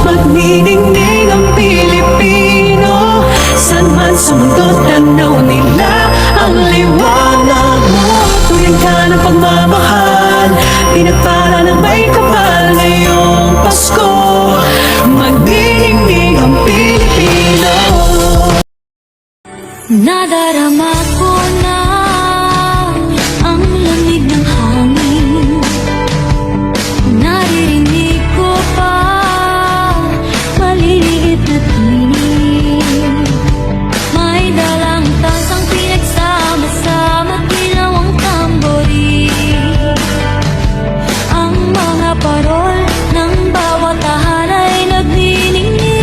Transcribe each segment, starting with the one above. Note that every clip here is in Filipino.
magniningning ang Pilipino. San man sa mundo tanaw nila ang liwanag mo. Tuwing ka ng pagmamahal, pinagpala ng may kapal ngayong Pasko. Magniningning ang Pilipino. Nadarama ko na ang lamig ng hangin. Naririnig ko pa maliliit na tinig. May dalang tasang pinagsama-sama, dilaw ang tamborin. Ang mga parol ng bawat tahan ay nagniningning.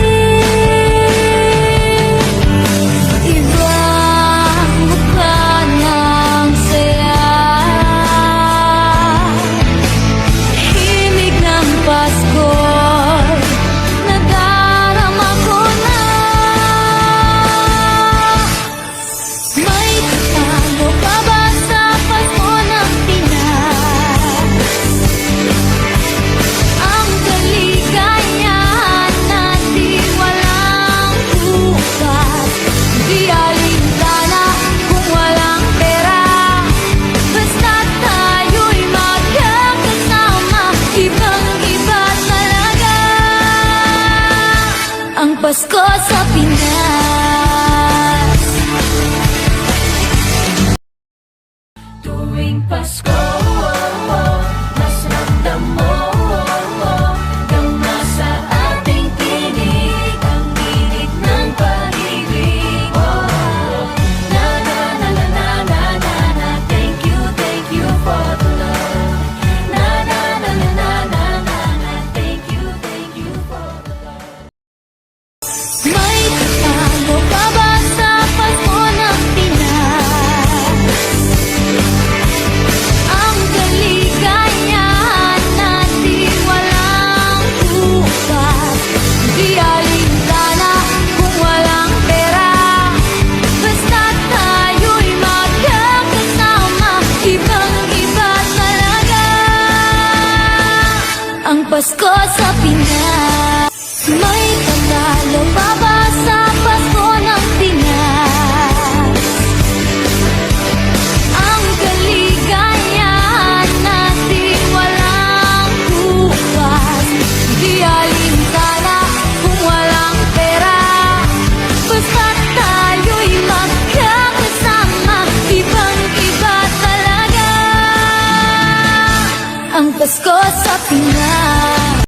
Pasko sa Pinas. Tuwing Pasko, mas ramdam mo yung nasa ating tinig, ang tinig ng pag-ibig. Na na na na na na na na, thank you for the love. Na na na na na na na na, thank you for the love. May tago pa ba sa Pasko ng Pinas? Ang kaligayahan natin walang bukas. Di alintana kung walang pera, basta't tayo'y magkakasama. Ibang-iba talaga ang Pasko sa Pinas. May panalo pa ba sa Pasko ng Pinas? Ang kaligayahan natin walang bukas. Di alintana kung walang pera, basta't tayo'y magkakasama. Ibang-iba talaga ang Pasko sa Pinas.